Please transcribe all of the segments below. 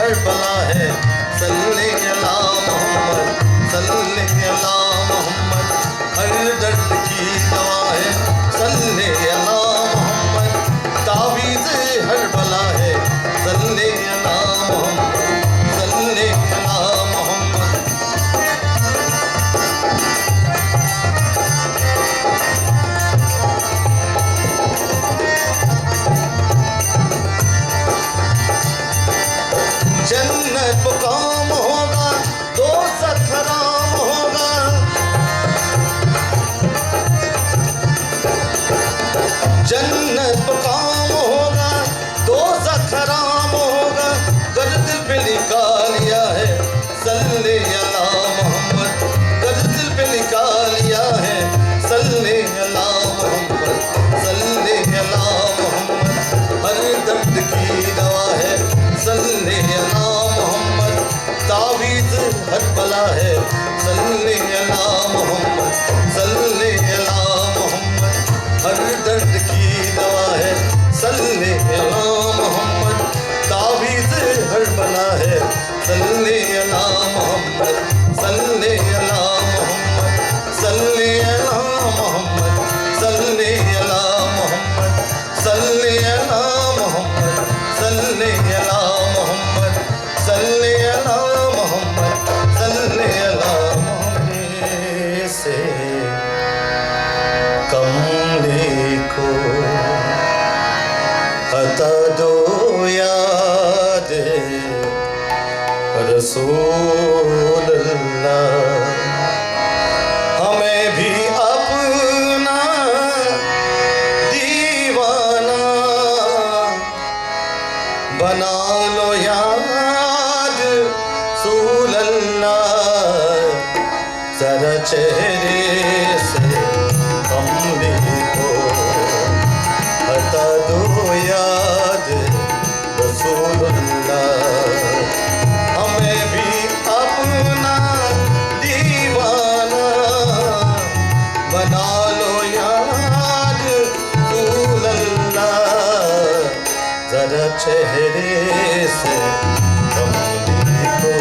हर बला है, सल्ले अला मोहम्मद, सल्ले अला मोहम्मद, हर दर्द की दवा है, सल्ले अला मोहम्मद, तावीज़ हर बला है, सल्ले अला मोहम्मद, सल्ले अला मोहम्मद। जन्नत मुकाम होगा, दोज़ख हराम होगा, जन्नत मुकाम होगा, दोज़ख हराम होगा, कर दिल पे लिखा लिया है, सल्ले अला मोहम्मद, कर दिल पे लिखा लिया है, सल्ले अला मोहम्मद, सल्ले अला मोहम्मद, हर दर्द की दवा है, सल्ले अला मोहम्मद, तावीज़ हर बला है, सल्ले अला मोहम्मद, सल्ले अला मोहम्मद, हर दर्द की दवा है, सल्ले अला मोहम्मद, तावीज़ हर बला है, सल्ले अला मोहम्मद, सल्ले अला मोहम्मद, सल्ले अला मोहम्मद, सल्ले अला मोहम्मद, सल्ले अला मोहम्मद, सल्ले अला मोहम्मद, सल्ले अला मोहम्मद, सल्ले अला मोहम्मद। से कमले को अता दो याद रसूल अल्लाह, हमें भी अपना दीवाना बना लो याद रसूल अल्लाह, जरा चेहरे से कमले को हटा दो याद रसूल अल्लाह, हमें भी अपना दीवाना बना लो याद रसूल अल्लाह, जरा चेहरे से कमले को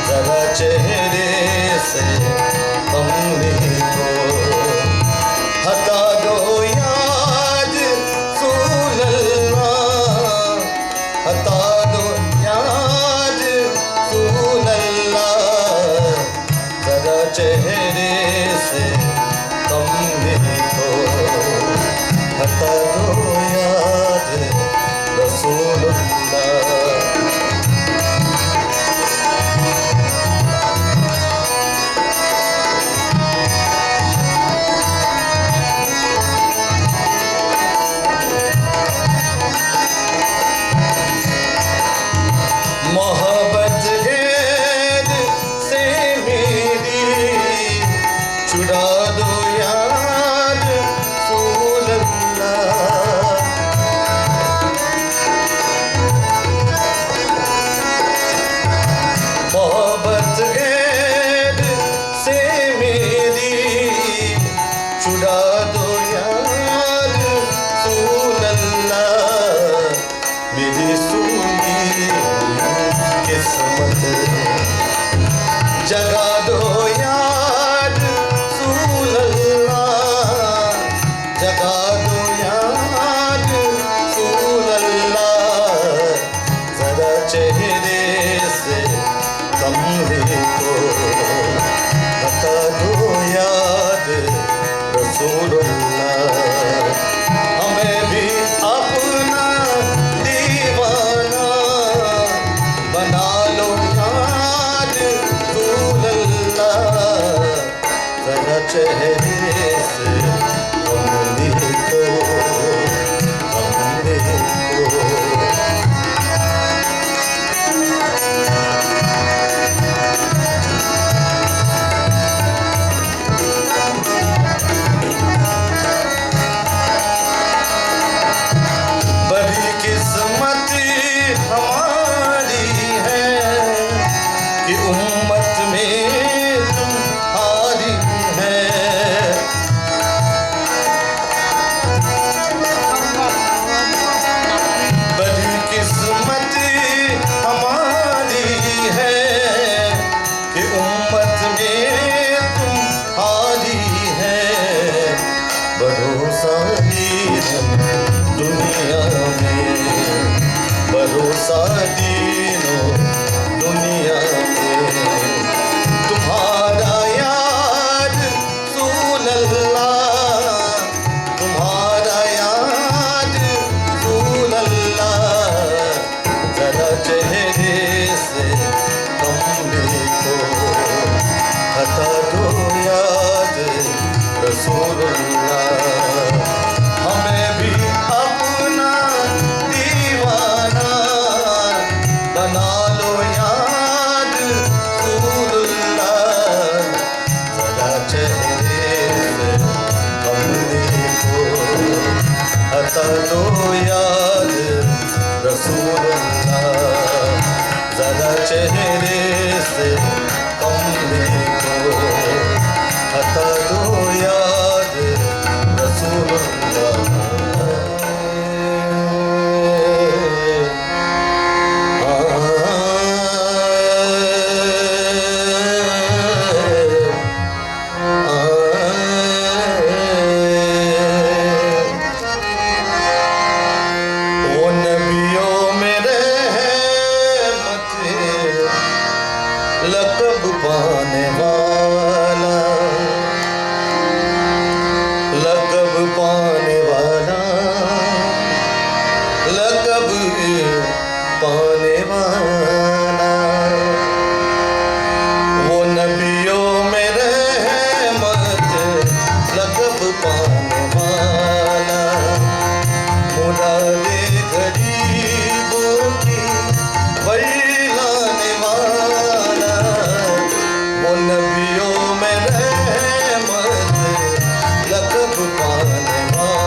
जरा चेहरे से कमले को हटा दो याद रसूल अल्लाह, हटा दो याद रसूल अल्लाह, जरा चेहरे से कमले को हटा दो सा दीनों दुनिया में तुम्हारा याद रसूल अल्लाह, तुम्हारा याद रसूल अल्लाह, जरा चेहरे से कमली को हटा दो याद रसूल अल्लाह। हमें भी अपना दीवाना बना लो याद रसूलुल्लाह, जरा चेहरे से कमली को हटा दो याद रसूलुल्लाह, जरा चेहरे से कमली को हटा दो याद रसूलुल्लाह। वो नबियों में रहमत लक़ब पाने वाला, लक़ब पाने वाला, लक़ब पाने वाला। वो नबियों में रहमत लक़ब पाने वाला, मुरादे गरीबों की बरलाने वाला। वो नबियों में रहमत लक़ब पाने वाला।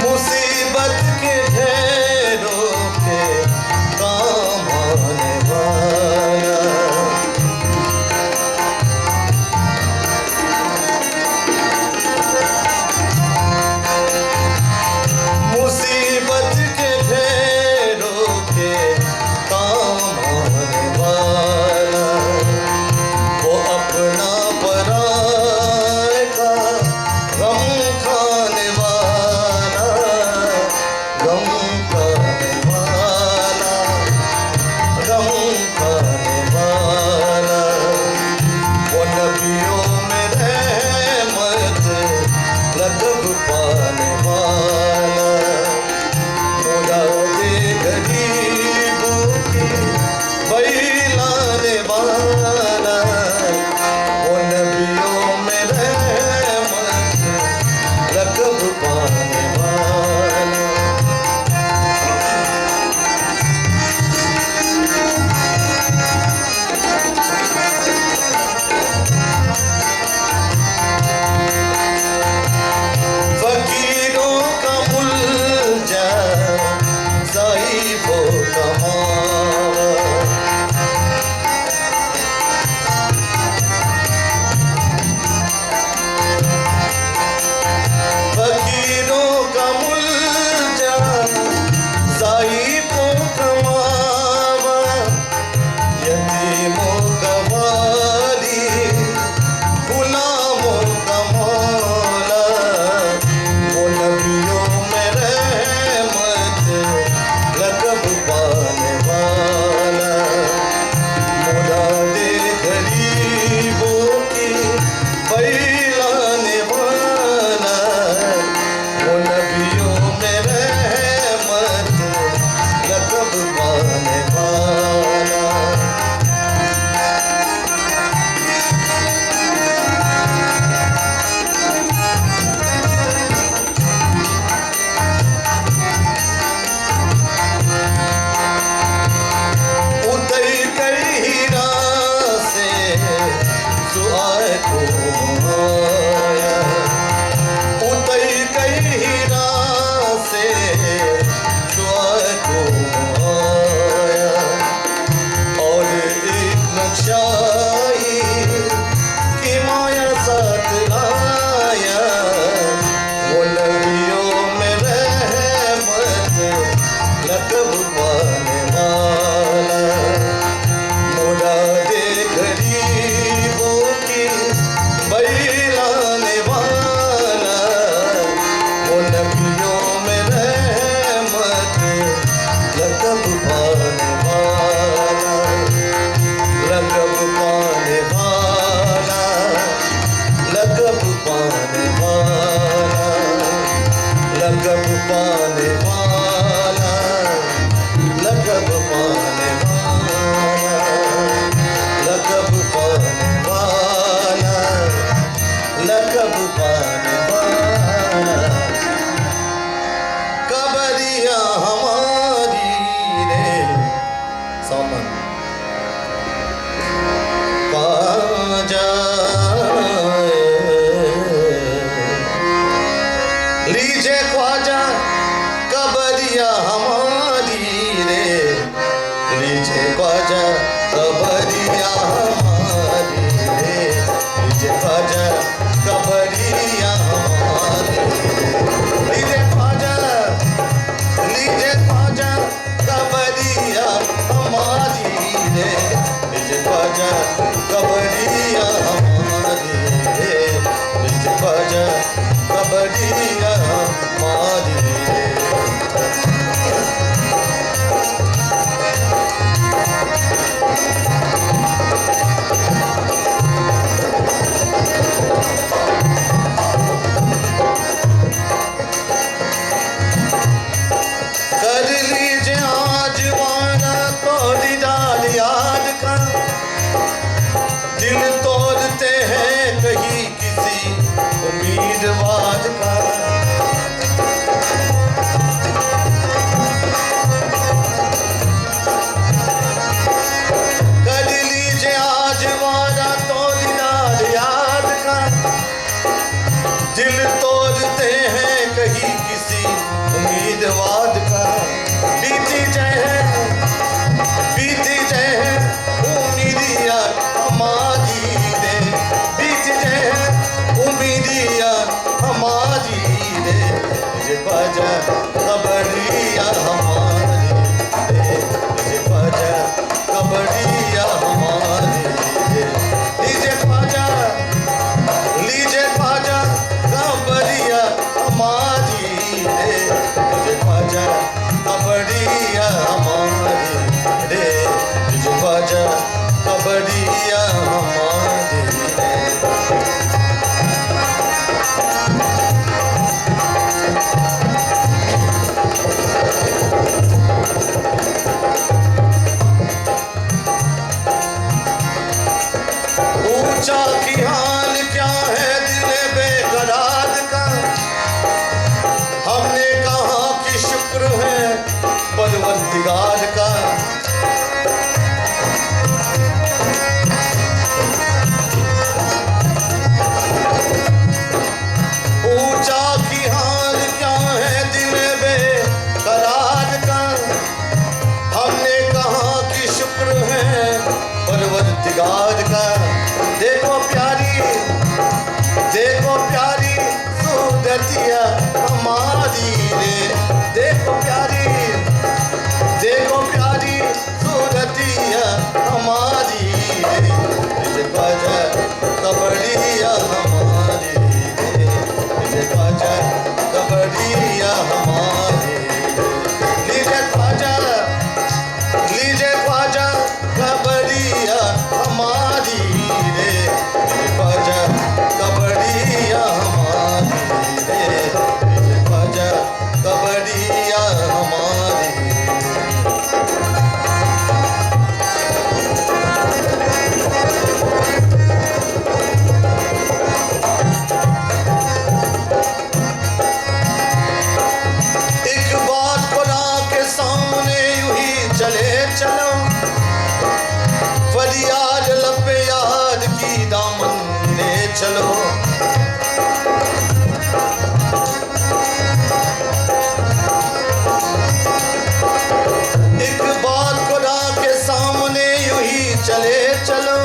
मुसीबत के घेरों के कबड़िया हमारी रे। ऊंचा की हाल क्या है दिल बेकरार का, हमने कहा कि शुक्र है परवरदिगार का। ऊंचा की हाल क्या है दिल बेकरार का, हमने कहा कि शुक्र है परवरदिगार का। देखो प्यारी सूरतिया हमारी रे, देखो प्यारी सूरतिया हमारी रे। इसे ख्वाजा कबड़िया हमारी रे, इसे ख्वाजा कबड़िया हमारी रे। लीजिए ख्वाजा कबड़िया हमारी रे, ख्वाजा कबड़िया हमारी रे, ख्वाजा कबड़िया हमारी। एक बात खुदा के सामने यूं ही चले चलो, फरियाद लपे याद की दामन ले चलो। एक बात खुदा के सामने यूं ही चले चलो,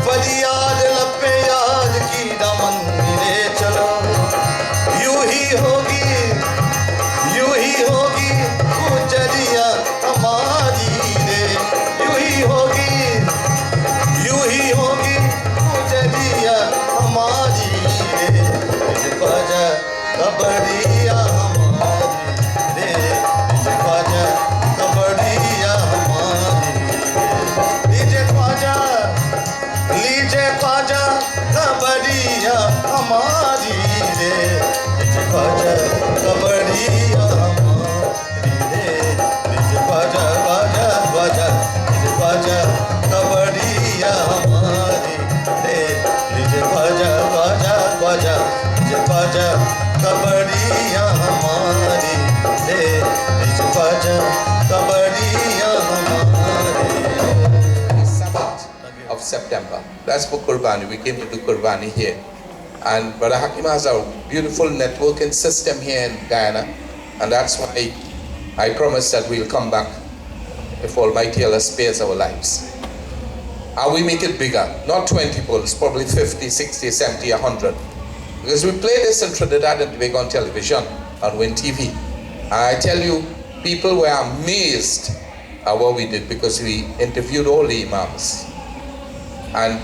फरियाद लपे याद की दामन ले चलो। यूं ही होगी गुजरिया हमारी रे, यूं ही होगी गुजरिया हमारी रे। इसे ख्वाजा कबड़िया हमारी रे, इसे ख्वाजा कबड़िया हमारी रे। लीजिए ख्वाजा कबड़िया हमारी रे, इसे ख्वाजा कबड़िया हमारी रे। इसे ख्वाजा इसे ख्वाजा कबड़िया हमारी रे, इसे ख्वाजा इसे ख्वाजा कबड़िया हमारी रे, इसे ख्वाजा कबड़िया हमारी। 7th of September. That's for Qurbani. We came to do Qurbani here. And Brother Hakim has a beautiful networking system here in Guyana. And that's why I promise that we'll come back if Almighty Allah spares our lives. And we make it bigger. Not 20 bulls, probably 50, 60, 70, 100. Because we play this in Trinidad and Tobago on television, on Win TV. And I tell you, people were amazed at what we did because we interviewed all the imams. And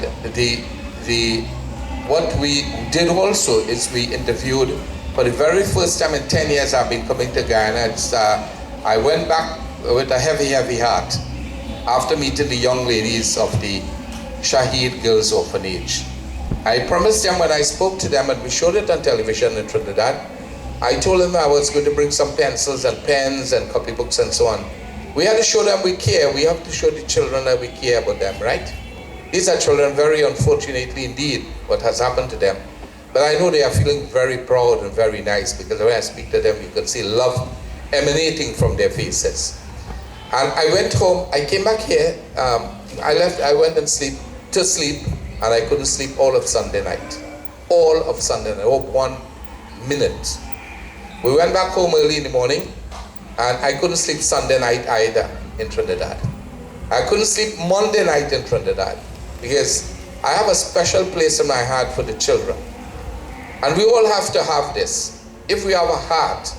what we did also is we interviewed, for the very first time in 10 years I've been coming to Guyana, I went back with a heavy heart after meeting the young ladies of the Shaheed Girls Orphanage. I promised them when I spoke to them, and we showed it on television in Trinidad, I told them I was going to bring some pencils and pens and copybooks and so on. We had to show them we care. We have to show the children that we care about them, right? These are children, very unfortunately indeed, what has happened to them. But I know they are feeling very proud and very nice, because when I speak to them, you can see love emanating from their faces. And I went home, I came back here, I went and to sleep, and I couldn't sleep all of Sunday night. All of Sunday night, 1 minute. We went back home early in the morning, and I couldn't sleep Sunday night either in Trinidad. I couldn't sleep Monday night in Trinidad, because I have a special place in my heart for the children. And we all have to have this. If we have a heart,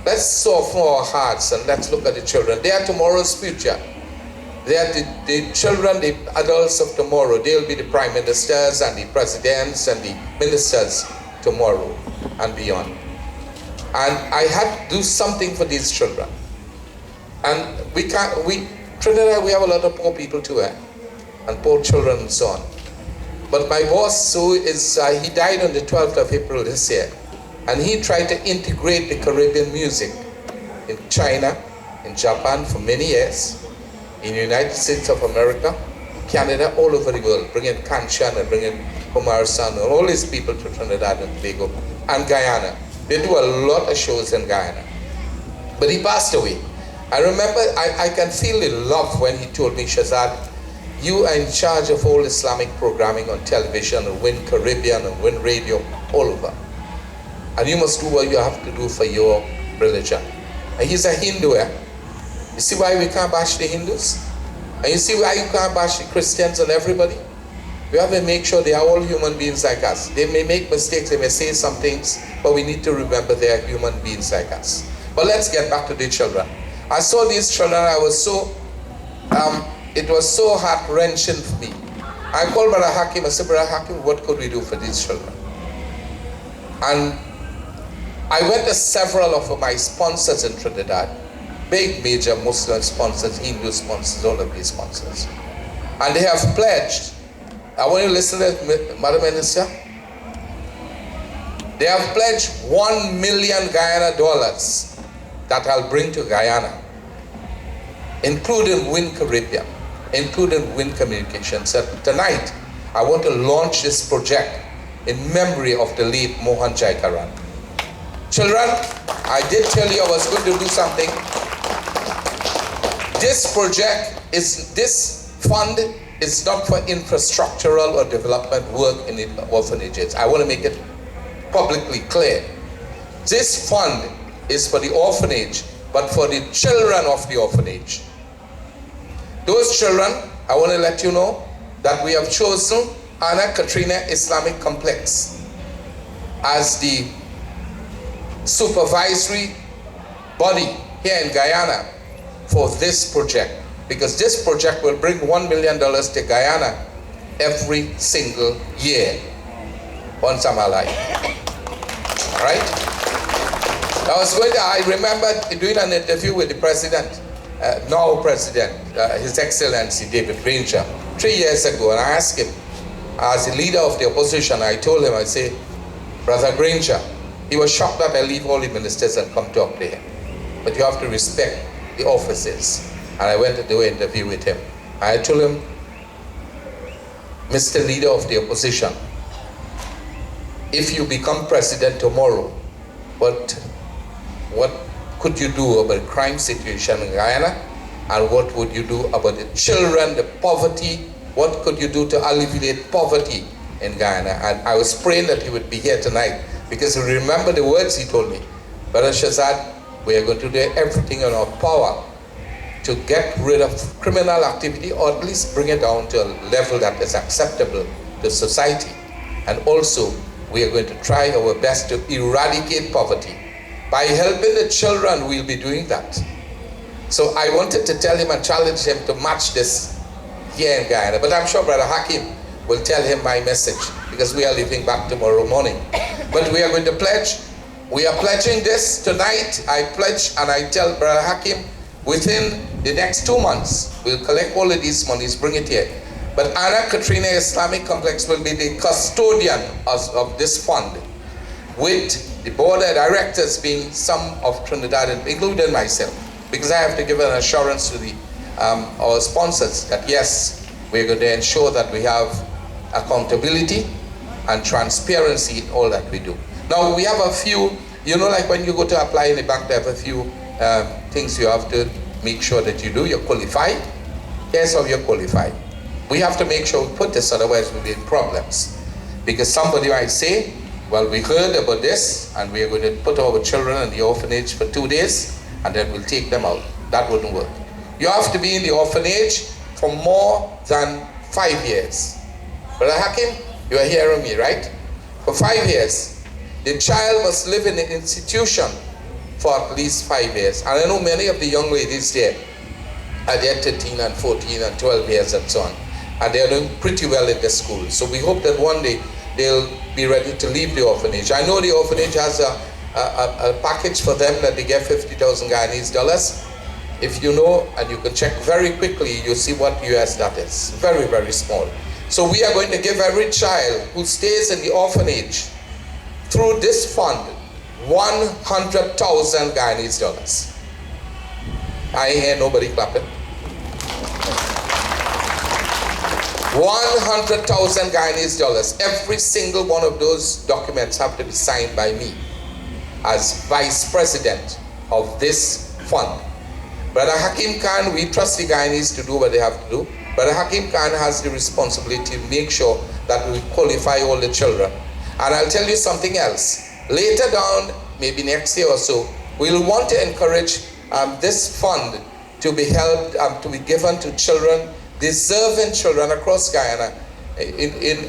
let's soften our hearts and let's look at the children. They are tomorrow's future. They are the children, the adults of tomorrow. They'll be the prime ministers and the presidents and the ministers tomorrow and beyond. And I had to do something for these children. And Trinidad, we have a lot of poor people too, and poor children and so on. But my boss, who is, he died on the 12th of April this year, and he tried to integrate the Caribbean music in China, in Japan for many years, in the United States of America, Canada, all over the world, bringing Kanchan and bringing Kumarsan and all these people to Trinidad and Tobago, and Guyana. They do a lot of shows in Guyana. But he passed away. I remember, I can feel the love when he told me, Shazad, you are in charge of all Islamic programming on television and Win Caribbean and Win Radio all over. And you must do what you have to do for your religion. And he's a Hindu, You see why we can't bash the Hindus? And you see why you can't bash the Christians and everybody? We have to make sure they are all human beings like us. They may make mistakes, they may say some things, but we need to remember they are human beings like us. But let's get back to the children. I saw these children, I was so, it was so heart-wrenching for me. I called Brother Haque, I said, Brother Haque, what could we do for these children? And I went to several of my sponsors in Trinidad, big major Muslim sponsors, Hindu sponsors, all of these sponsors. And they have pledged, I want you to listen to Madam Minister, they have pledged $1 million Guyana dollars that I'll bring to Guyana, including Win Caribbean, including Win Communications. So tonight, I want to launch this project in memory of the late Mohan Jaikaran. Children, I did tell you I was going to do something. This project is, this fund is not for infrastructural or development work in the orphanages. I want to make it publicly clear. This fund is for the orphanage, but for the children of the orphanage. Those children, I want to let you know that we have chosen Anna Catherina Islamic Complex as the supervisory body here in Guyana for this project, because this project will bring $1 million to Guyana every single year once I'm alive. All right? I remember doing an interview with the president, now president, His Excellency David Granger, 3 years ago, and I asked him, as the leader of the opposition, I told him, I say, Brother Granger, he was shocked that I leave all the ministers and come talk to him. But you have to respect the offices. And I went to do an interview with him. I told him, Mr. Leader of the opposition, if you become president tomorrow, what could you do about the crime situation in Guyana? And what would you do about the children, the poverty? What could you do to alleviate poverty in Guyana? And I was praying that he would be here tonight, because remember the words he told me. Brother Shazad, we are going to do everything in our power to get rid of criminal activity, or at least bring it down to a level that is acceptable to society. And also, we are going to try our best to eradicate poverty. By helping the children, we'll be doing that. So I wanted to tell him and challenge him to match this here in Guyana. But I'm sure Brother Hakim will tell him my message, because we are leaving back tomorrow morning. But we are going to pledge. We are pledging this tonight. I pledge, and I tell Brother Hakim, within the next 2 months, we'll collect all of these monies, bring it here. But Anna Catherina Islamic Complex will be the custodian of this fund, with the board of directors being some of Trinidad, including myself, because I have to give an assurance to the our sponsors that yes, we're going to ensure that we have accountability and transparency in all that we do. Now we have a few, you know, like when you go to apply in the bank, they have a few things you have to make sure that you do. You're qualified. Here's how you're qualified. We have to make sure we put this, otherwise we'll be in problems. Because somebody might say, well, we heard about this, and we are going to put our children in the orphanage for 2 days, and then we'll take them out. That wouldn't work. You have to be in the orphanage for more than 5 years. Brother Hakim, you are hearing me, right? For 5 years. The child must live in an institution for at least 5 years. And I know many of the young ladies there are there 13 and 14 and 12 years and so on. And they are doing pretty well in the school. So we hope that one day they'll be ready to leave the orphanage. I know the orphanage has a package for them that they get 50,000 Guyanese dollars. If you know, and you can check very quickly, you see what US that is. Very, very small. So we are going to give every child who stays in the orphanage through this fund 100,000 Guyanese dollars. I hear nobody clapping. 100,000 Guyanese dollars. Every single one of those documents have to be signed by me as vice president of this fund. Brother Hakim Khan, we trust the Guyanese to do what they have to do. Brother Hakim Khan has the responsibility to make sure that we qualify all the children. And I'll tell you something else. Later down, maybe next year or so, we'll want to encourage this fund to be held, to be given to children, deserving children across Guyana in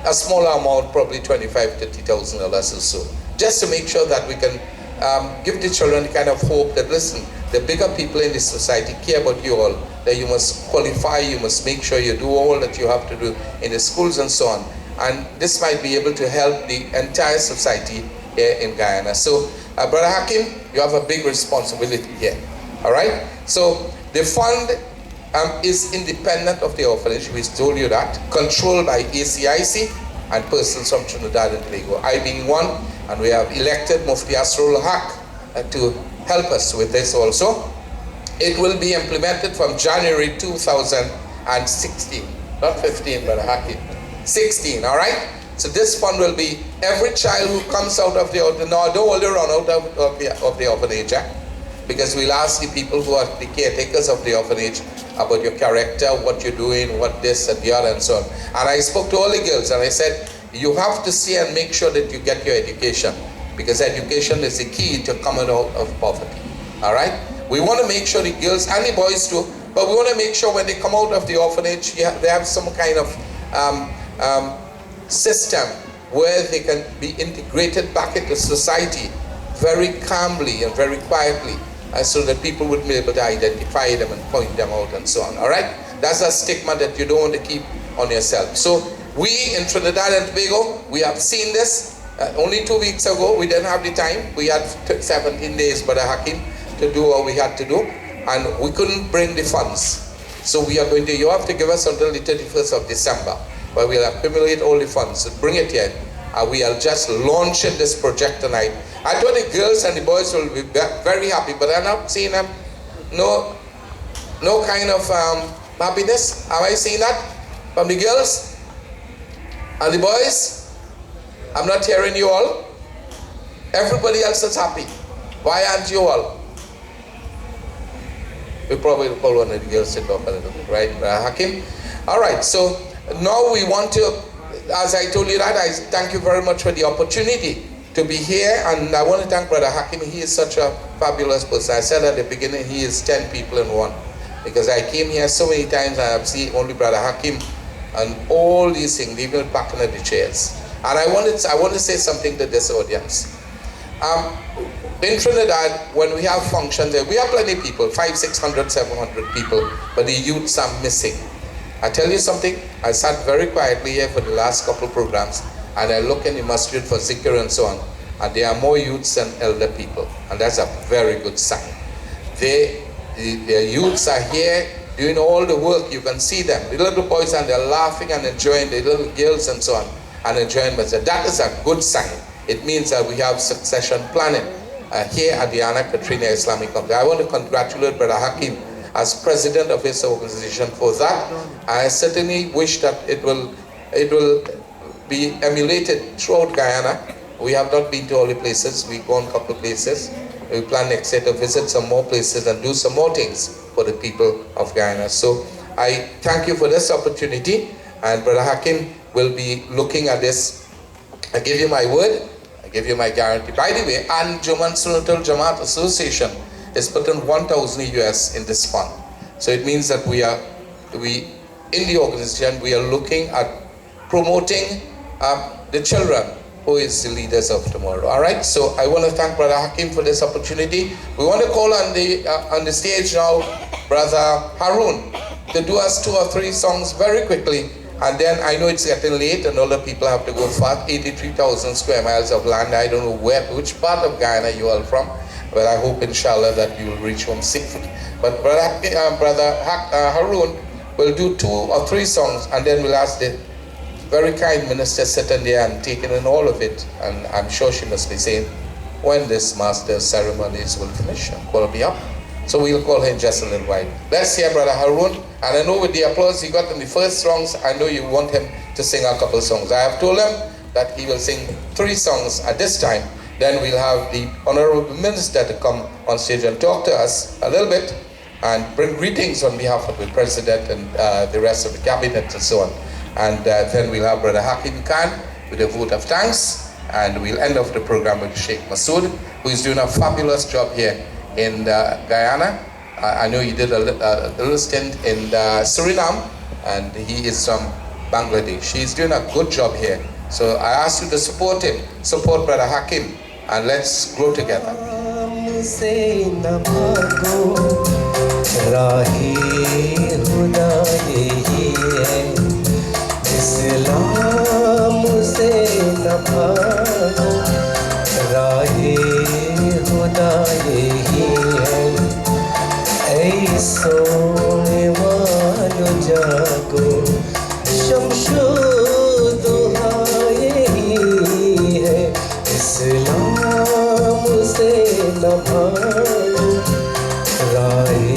a smaller amount, probably $25,000 to $30,000 or so, just to make sure that we can give the children the kind of hope that, listen, the bigger people in this society care about you all, that you must qualify, you must make sure you do all that you have to do in the schools and so on. And this might be able to help the entire society here in Guyana. So, Brother Hakim, you have a big responsibility here. All right? So, the fund is independent of the orphanage, we told you that, controlled by ACIC and persons from Trinidad and Tobago, I being one, and we have elected Mufti Asrarul Haque to help us with this also. It will be implemented from January 2016, not 15, but Haque, 16, all right? So this fund will be every child who comes out of the orphanage, no, don't hold run out of the orphanage, because we'll ask the people who are the caretakers of the orphanage about your character, what you're doing, what this and the other and so on. And I spoke to all the girls and I said, you have to see and make sure that you get your education, because education is the key to coming out of poverty, all right? We want to make sure the girls and the boys too, but we want to make sure when they come out of the orphanage, they have some kind of system where they can be integrated back into society very calmly and very quietly, so that people would be able to identify them and point them out and so on, all right? That's a stigma that you don't want to keep on yourself. So we in Trinidad and Tobago, we have seen this. Only 2 weeks ago, we didn't have the time. We had 17 days, Brother Hakim, to do what we had to do, and we couldn't bring the funds. So we are going to, you have to give us until the 31st of December, where we'll accumulate all the funds, so bring it here, and we are just launching this project tonight. I thought the girls and the boys will be very happy, but I'm not seeing them, no kind of happiness. Am I seeing that from the girls and the boys? I'm not hearing you all. Everybody else is happy. Why aren't you all? We probably call one of the girls sit up a little bit, right, Hakim? All right, so now we want to, as I told you that, I thank you very much for the opportunity to be here, and I want to thank Brother Hakim. He is such a fabulous person. I said at the beginning, he is 10 people in one, because I came here so many times and I've seen only Brother Hakim and all these things, even back in the chairs. And I want to say something to this audience. In Trinidad, when we have functions, we have plenty of people, 500, 600, 700 people, but the youths are missing. I tell you something, I sat very quietly here for the last couple programs, and I look in the masjid for zikr and so on, and there are more youths than elder people, and that's a very good sign. The youths are here doing all the work. You can see them, the little boys, and they're laughing and enjoying, the little girls and so on, and enjoying themselves. That is a good sign. It means that we have succession planning here at the Catherina Islamic Company. I want to congratulate Brother Hakim as president of his organization for that. I certainly wish that it will be emulated throughout Guyana. We have not been to all the places. We've gone a couple of places. We plan next year to visit some more places and do some more things for the people of Guyana. So I thank you for this opportunity, and Brother Hakim will be looking at this. I give you my word, I give you my guarantee. By the way, Anjuman Sunatul Jamaat Association is putting 1,000 US in this fund. So it means that in the organization, we are looking at promoting the children who is the leaders of tomorrow. All right, so I want to thank Brother Hakim for this opportunity. We want to call on the stage now Brother Harun to do us 2 or 3 songs very quickly, and then I know it's getting late and other people have to go fast. 83,000 square miles of land. I don't know which part of Guyana you are from. but I hope inshallah that you will reach home safely. But brother Harun will do 2 or 3 songs, and then we'll ask the very kind minister sitting there and taking in all of it. And I'm sure she must be saying, when this master ceremonies will finish, call me up. So we'll call her in just a little while. Let's hear Brother Harun. And I know with the applause he got in the first songs, I know you want him to sing a couple songs. I have told him that he will sing 3 songs at this time. Then we'll have the Honorable Minister to come on stage and talk to us a little bit and bring greetings on behalf of the President and the rest of the Cabinet and so on. And then we'll have Brother Haque Khan with a vote of thanks. And we'll end off the program with Sheikh Masood, who is doing a fabulous job here in Guyana. I know he did a little stint in Suriname, and he is from Bangladesh. He's doing a good job here. So I ask you to support him, support Brother Hakim, and let's grow together. सोने वालों जागो शमशो दुआ यही है इस्लाम से न भागो राहे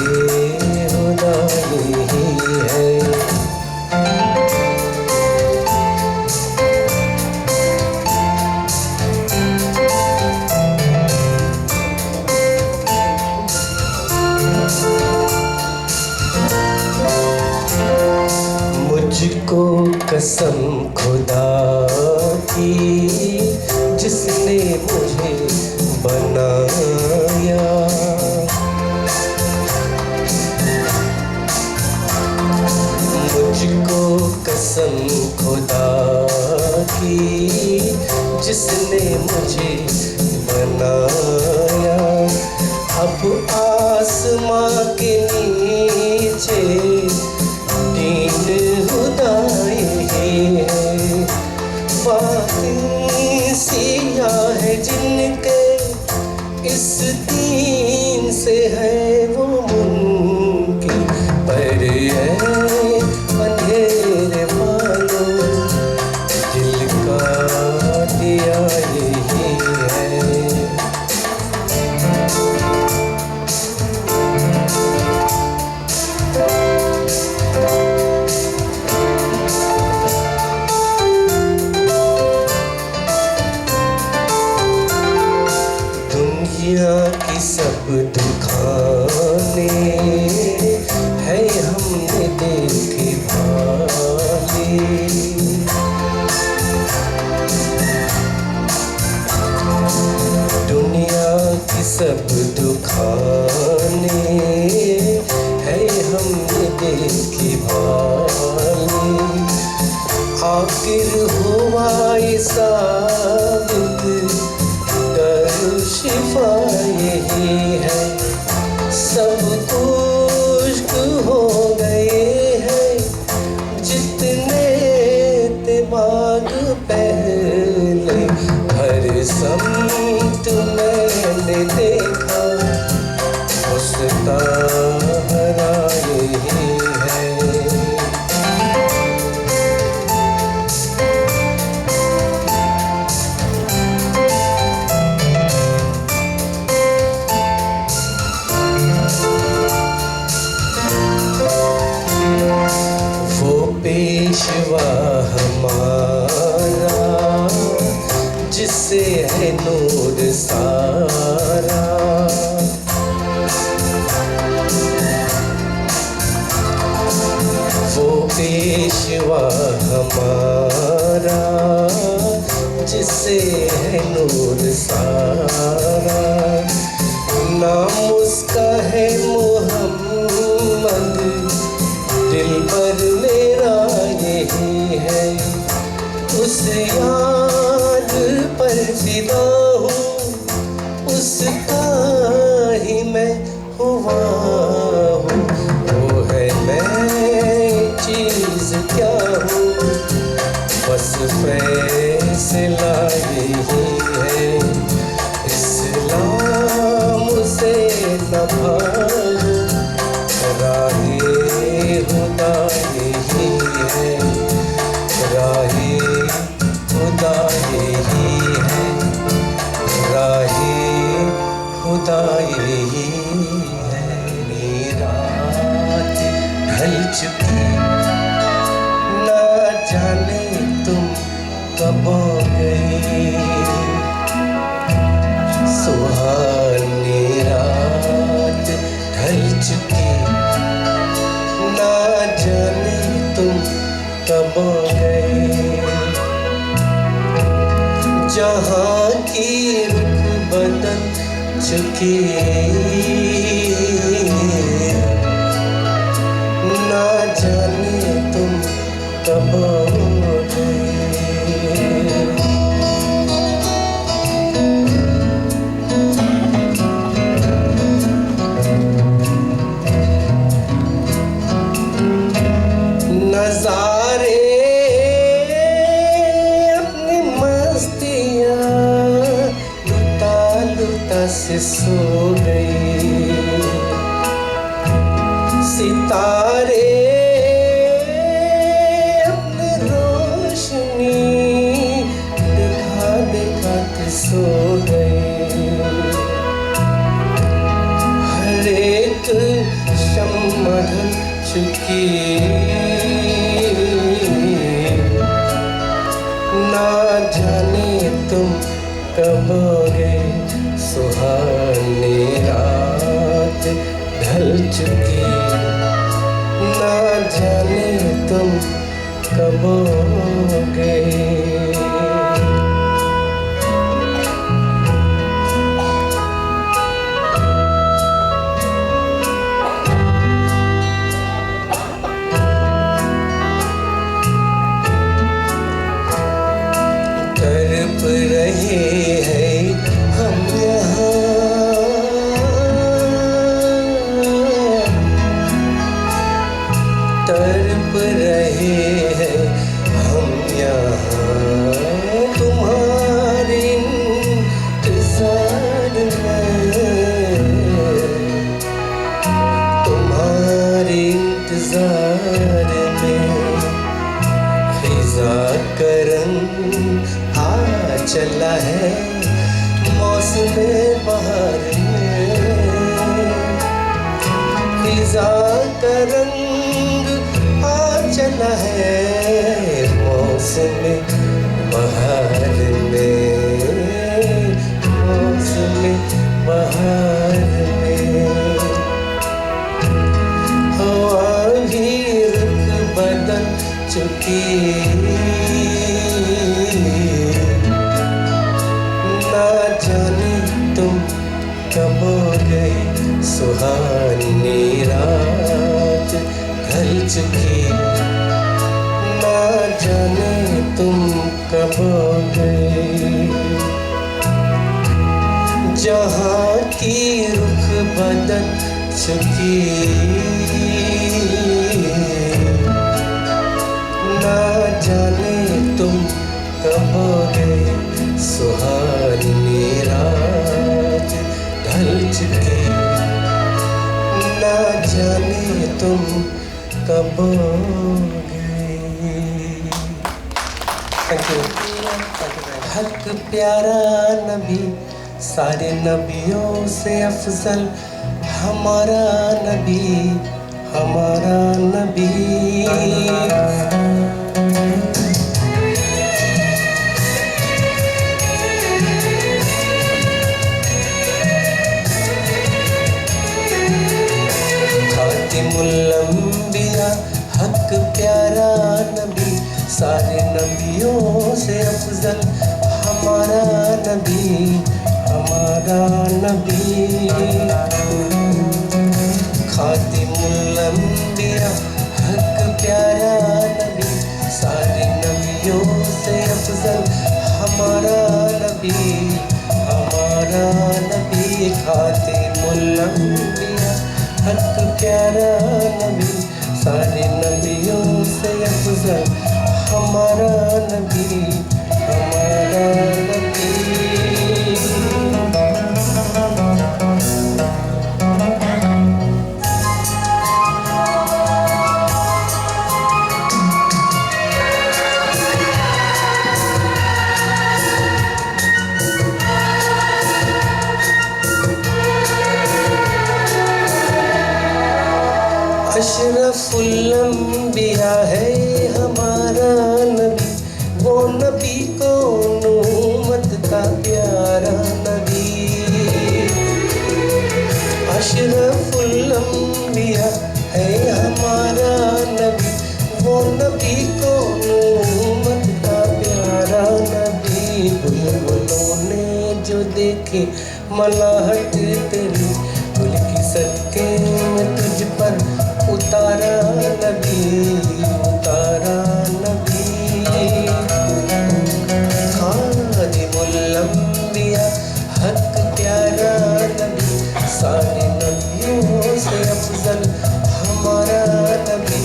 खुदा यही है मुझको कसम खुदा की जिसने मुझे बनाया मुझको कसम खुदा की जिसने मुझे बनाया अब आसमां के नीचे सिया है जिनके इस दीन से है वो मुमकिन पर अंधेरे वालों दिल का दिया यही है की सब दुखाने है हमने देखी भाली दुनिया की सब दुखाने है हमने देखी भाली आखिर हुआ ये साबित शिफा यही है सब खुश्क हो गए हैं जितने दिमाग पहले हर समत मैंने देखा उसका हरा यही है पेशवा हमारा जिससे है नूर सारा वो पेशवा हमारा जिससे है नूर सारा नाम उसका है मोहम्मद दिल पर मेरा यही है उस याद पर फिदा हूँ उसका ही मैं हुआ हूँ वो है मैं चीज़ क्या हूँ बस फैसला यही है इस्लाम चुकी ना जाने तुम कब गई सुहानी रात ढल चुकी ना जाने तुम कब गए जहाँ की रुख बदल चुकी ना जाने तुम कब गए नजारे अपनी मस्तियाँ लुटा लुटा से सो गई सितारे अपनी रोशनी दिखा दिखा के सो गई हर एक शम्मा ढल चुकी ना जाने तुम कब गए सुहानी रात ढल चुकी ना जाने तुम कब गए रहे हैं हम यहाँ तड़प रहे हैं हम यहाँ तुम्हारे इंतजार में तुम्हारे इंतजार में खिजा का रंग चला है मौसम बहार में खिजा का रंग आ चला है मौसम बहार में मौसम बहार में हवा भी रुख बदल चुकी तुम कब गए सुहानी रात ढल चुकी ना जाने तुम कब गए जहाँ की रुख बदल चुकी ना जाने तुम कब गए सुहानी रात ढल चुकी ना जाने तुम कब गए हक प्यारा नबी सारे नबियों से अफजल हमारा नबी खातिमुल-अंबिया हक प्यारा नबी सारे नबियों से अफजल हमारा नबी खातिमुल-अंबिया हक प्यारा नबी सारे नबियों से अफजल हमारा नबी खातिमुल-अंबिया हक प्यारा नबी सारे नबियों से अफजल हमारा नबी अशरफुल अंबिया है हमारा नबी, वो नबी कौन उम्मत का प्यारा नबी। अशरफुल अंबिया है हमारा नबी, वो नबी कौन उम्मत का प्यारा नबी। बुलबुलों ने जो देखे मलाहट तेरी, गुल की सदके में तुझ पर उतारा नबी, उतारा नबी। खादिमुल अंबिया हक प्यारा नबी, सारे नबियों से अफजल हमारा नबी,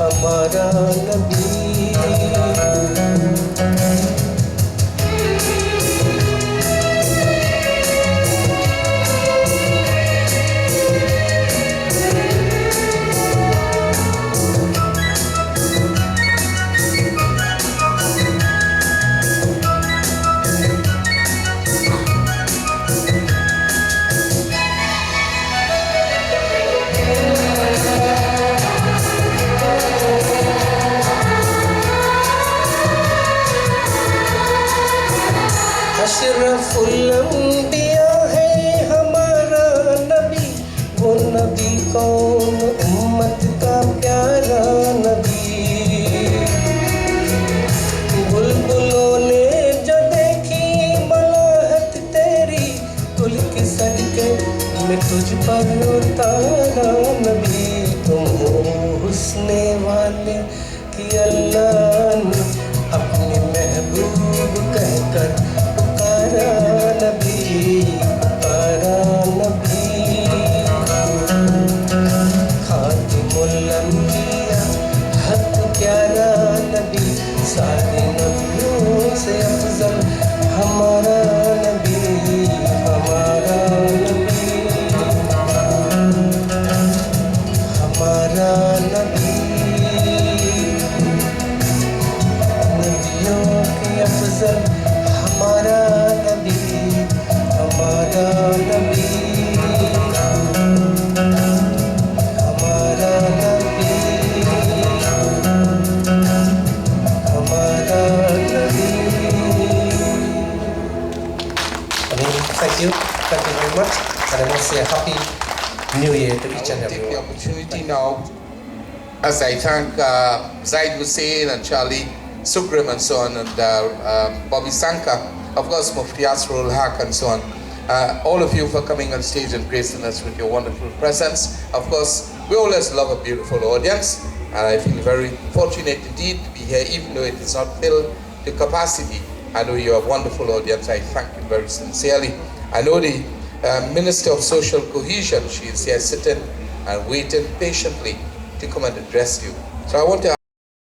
हमारा नबी। अशरफुल अंबिया है हमारा नबी, वो नबी कौन उम्मत का प्यारा नबी। बुलबुलों ने जो देखी मलाहत तेरी, गुल की सदके में तुझ पर उतारा नबी। तुम हो हुस्ने वाले कि अल्लाह ने अपने महबूब कहकर पुकारा नबी, पुकारा नबी। खातिमुल अंबिया हक प्यारा नबी, सारे नबियों से अफजल हमारा नबी, हमारा नबी, हमारा नबी। नबियों के अफजल हमारा नबी, हमारा नबी, हमारा नबी, हमारा नबी। Thank you very much, and I want to say a happy New Year to each and I will take the everyone. opportunity now, as I thank Zaid Hosein and Charlie Sugrim and so on, and Bobby Sankar, of course Mufti Asrarul, Haque and so on. All of you for coming on stage and gracing us with your wonderful presence. Of course, we always love a beautiful audience, and I feel very fortunate indeed to be here, even though it is not filled to capacity. I know you're a wonderful audience. I thank you very sincerely. I know the Minister of Social Cohesion, she is here sitting and waiting patiently to come and address you. So I want to